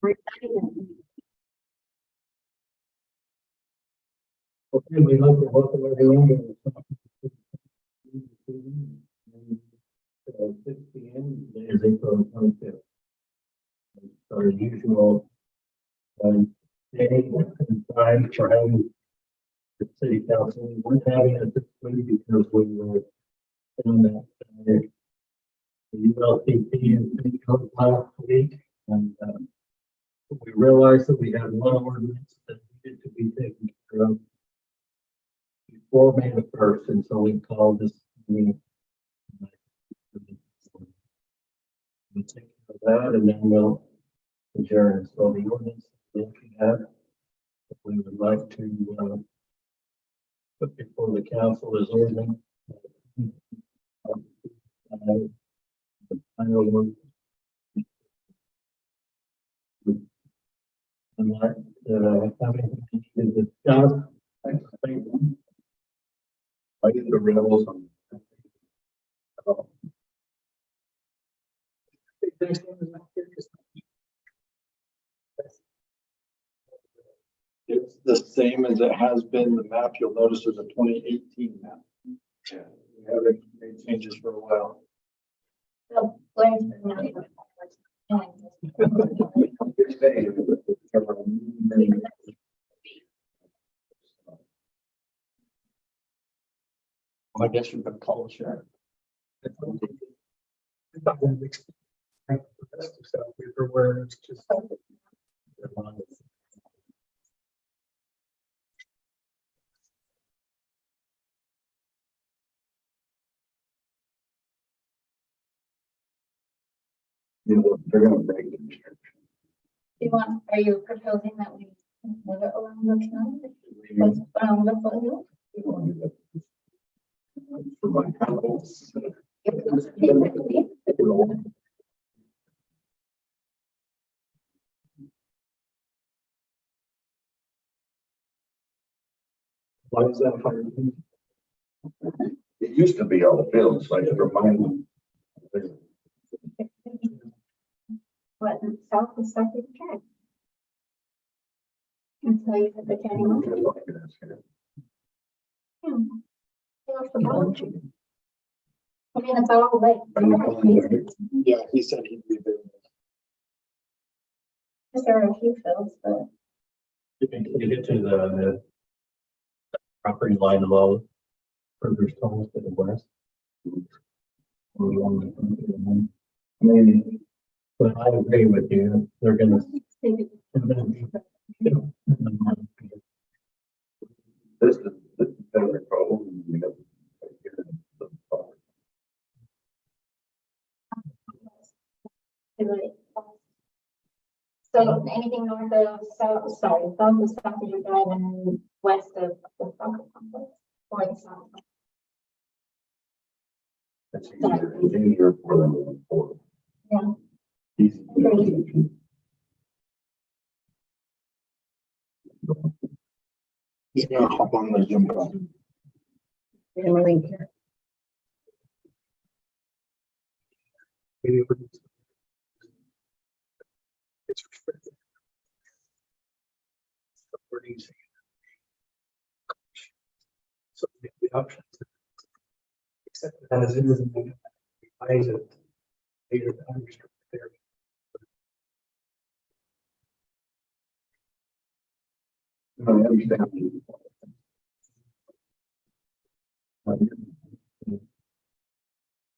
Okay, we'd like to welcome everyone to the 6 p.m. Today is April 25th. Our usual day and time for having the city council. We're having it this week because we were on that the ULCT and city code last week, and we realized that we had one ordinance that needed to be taken care of before May the 1st, and so we called this meeting. We'll take care of that, and then we'll adjourn. So the ordinance we're looking at, we would like to put before the council is ordinance. The final one. And like, having to discuss. I did the rebels on. It's the same as it has been. The map you'll notice is a 2018 map. Yeah, we haven't made changes for a while. So, not even. I guess you're gonna call it sheriff. You know, they're gonna break the restriction. Are you proposing that we move it around the county? Around the photo? For my house. Why is that hard? It used to be all fields, like remind them. What, south is south of the track? Until you hit the county line. Yeah. That's the boat. I mean, it's all like. Yeah, he said he'd be there. There are a few fields, but. You can get to the property line of all further stones to the west. Or along the- I mean, but I agree with you. They're gonna. This is kind of a problem. You know, So anything north of south, sorry, south of south of your drive and west of the soccer complex or the south. it's easier for them to report. Yeah. Easy. He's gonna hop on the Zoom call. It's restricted. So the options. Except that as it is in the eyes of later unrestricted area. I understand.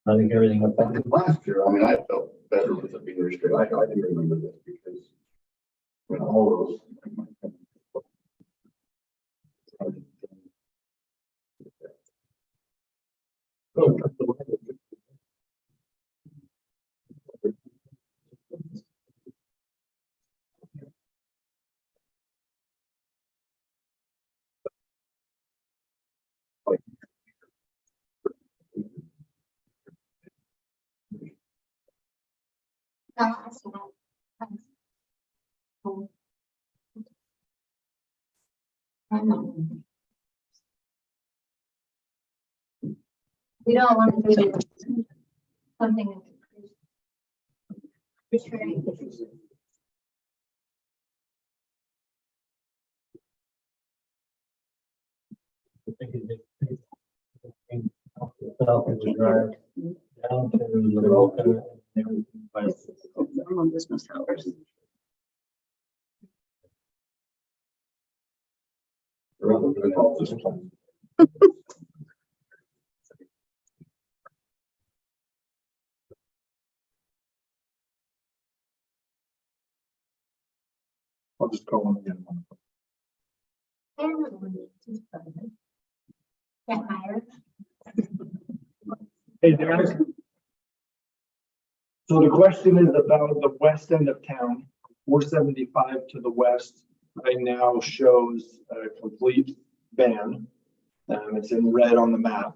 I think everything about it. Last year, I mean, I felt better with it being restricted. I do remember this because when all those. We don't want to do something. I think it is. South of the drive down to the Roca and everything. But This is normal business hours. I'll just call them again. Get hired. Hey, Dennis. So the question is about the west end of town, 475 to the west, right now shows a complete ban. It's in red on the map.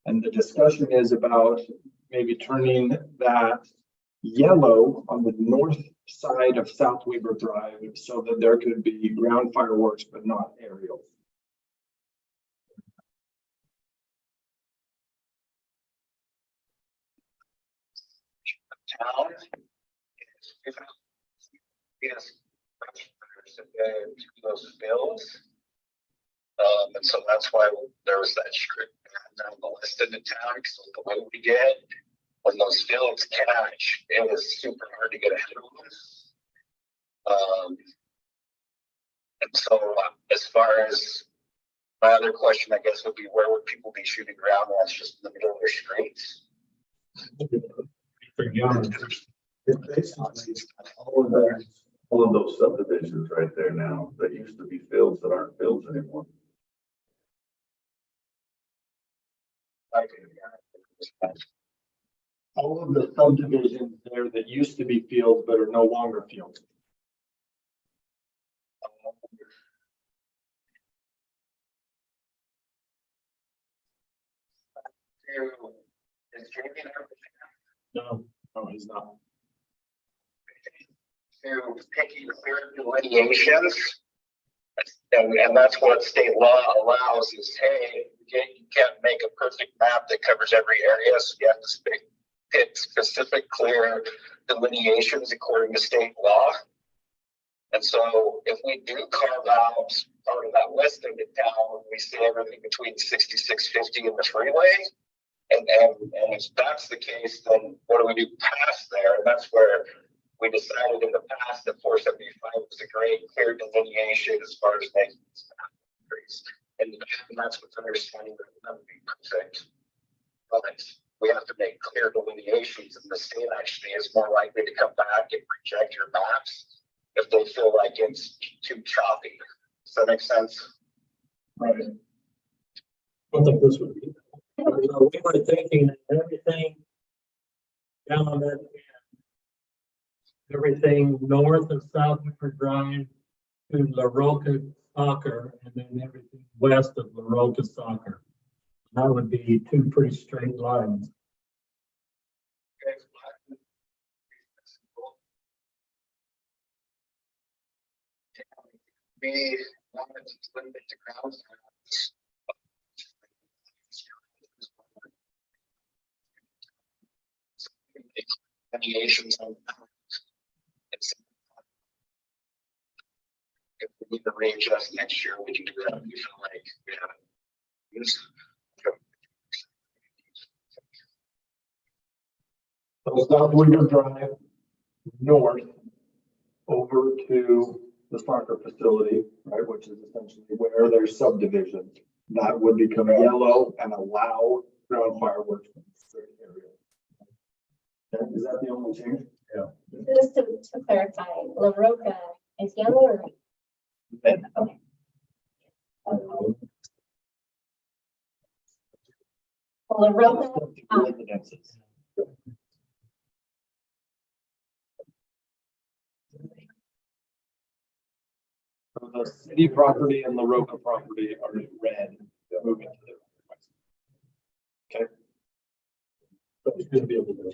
And the discussion is about maybe turning that yellow on the north side of South Weaver Drive so that there could be ground fireworks, but not aerial. Town is those bills. And so that's why there was that strict ban down the west end of town. So the way we did when those fields catch, it was super hard to get ahead of them. And so as far as my other question, I guess, would be where would people be shooting ground? That's just in the middle of their streets. For young. It's basically all of those subdivisions right there now that used to be fields that aren't fields anymore. All of the subdivisions there that used to be fields but are no longer fields. Is Jamie and everything No, No, he's not. to picking clear delineations? And that's what state law allows is, hey, you can't make a perfect map that covers every area. So you have to pick specific clear delineations according to state law. And so if we do carve out part of that west end of town, we say everything between 6650 and the freeway. And if that's the case, then what do we do past there? And that's where we decided in the past that 475 was a great clear delineation as far as making these boundaries. And that's what's understanding that that would be perfect. But we have to make clear delineations, and the state actually is more likely to come back and reject your maps if they feel like it's too choppy. Does that make sense? Right. I don't think this would be. We were thinking everything down on that end, everything north of South Weaver Drive to La Roca Soccer, and then everything west of La Roca Soccer. That would be two pretty straight lines. We wanted to limit the ground. Delineations on if we need to readjust next year, we can do that. We feel like we haven't used. So South Weaver Drive, north, over to the soccer facility, right, which is essentially where there's subdivisions. That would become yellow and allow ground fireworks in certain areas. Okay, is that the only change? Just to clarify, La Roca is yellow or red? Red. Okay. La Roca, Residences. So the city property and La Roca property are in red, moving to the west. Okay.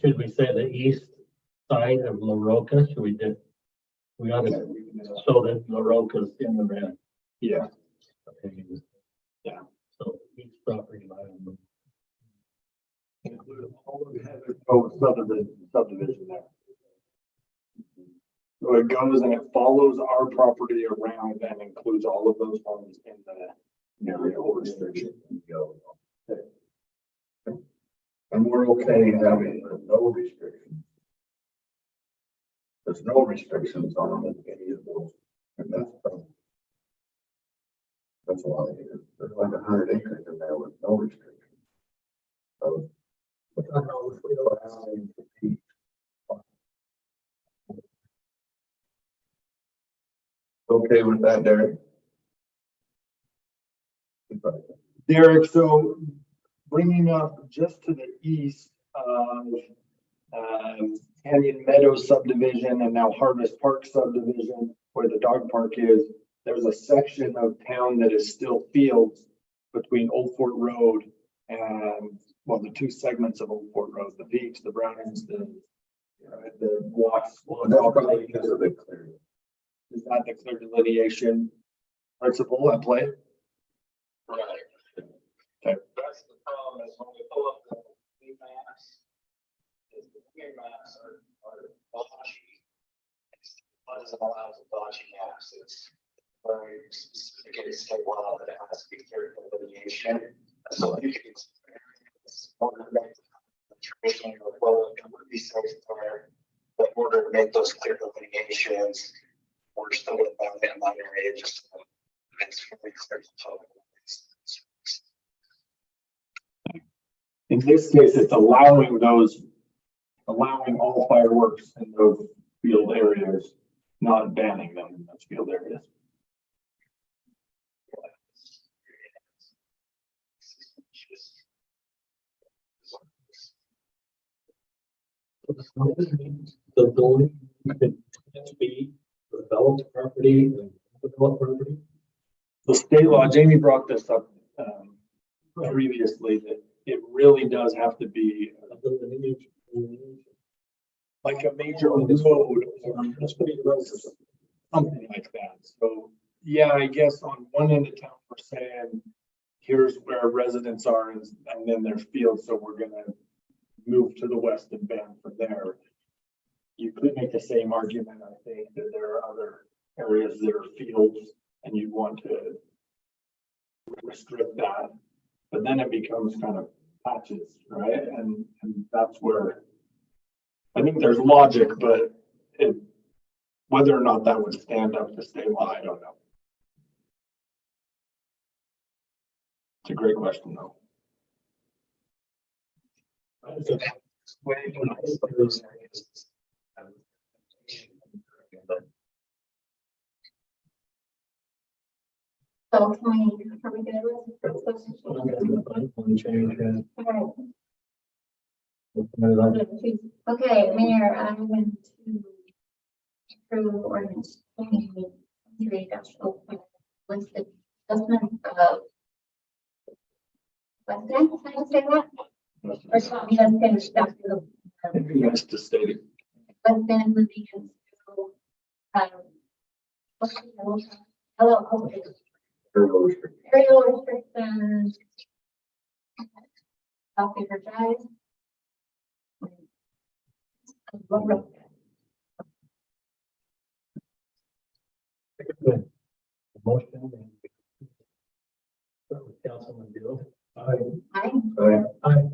Should we say the east side of La Roca? Should we do? We ought to show that La Roca's in the red. Yeah. Okay. Yeah. So each property line. Include all of the subdivision there. So it goes and it follows our property around and includes all of those homes in area restriction. And we're okay having no restrictions. There's no restrictions on any of those, and that's a lot of acres. There's like 100 acres in there with no restrictions. So, but I know if we don't have any compete. Okay with that, Derek? Derek, so bringing up just to the east of Canyon Meadows subdivision and now Harvest Park subdivision, where the dog park is, there's a section of town that is still fields between Old Fort Road and, well, the two segments of Old Fort Road, the Beach, the Brownings, the blocks. Well, that's probably because of the clearing. Is that the clear delineation principle at play? Right. Okay. That's the problem is when we pull up the new maps, is the new maps are blotchy. What doesn't allow the blotchy maps? It's very specific in state law that it has to be clear delineation. So you can traditional well, it would be safe there, but in order to make those clear delineations, we're still going to bound in that area just so it's really clear to the public. In this case, it's allowing all fireworks in those field areas, not banning them in those field areas. The building can be developed property and developed property. The state law, Jamie brought this up previously, that it really does have to be like a major road or something like that. So, yeah, I guess on one end of town, we're saying, here's where residents are and then there's fields, so we're gonna move to the west and ban from there. You could make the same argument, I think, that there are other areas that are fields and you want to restrict that, but then it becomes kind of patches, right? And that's where I think there's logic, but whether or not that would stand up to state law, I don't know. It's a great question, though. So can we, are we good with this? Okay, Mayor, I want to approve ordinance 23-05, listed adjustment of. What's that? Can I say that? Or do you want me to finish that? Nice to state it. West End moving into, hello, aerial restrictions. South Beaver Drive. Motion. Councilman Deal. Aye. Aye. Aye.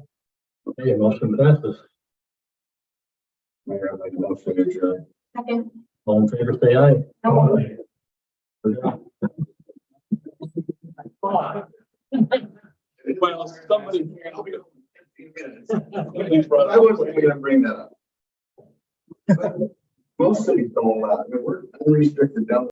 Okay, motion passes. Mayor, I make a motion to adjourn. Second. All in favor, say aye. Aye. Well, somebody. I wasn't gonna bring that up. Most cities don't allow, I mean, we're unrestricted down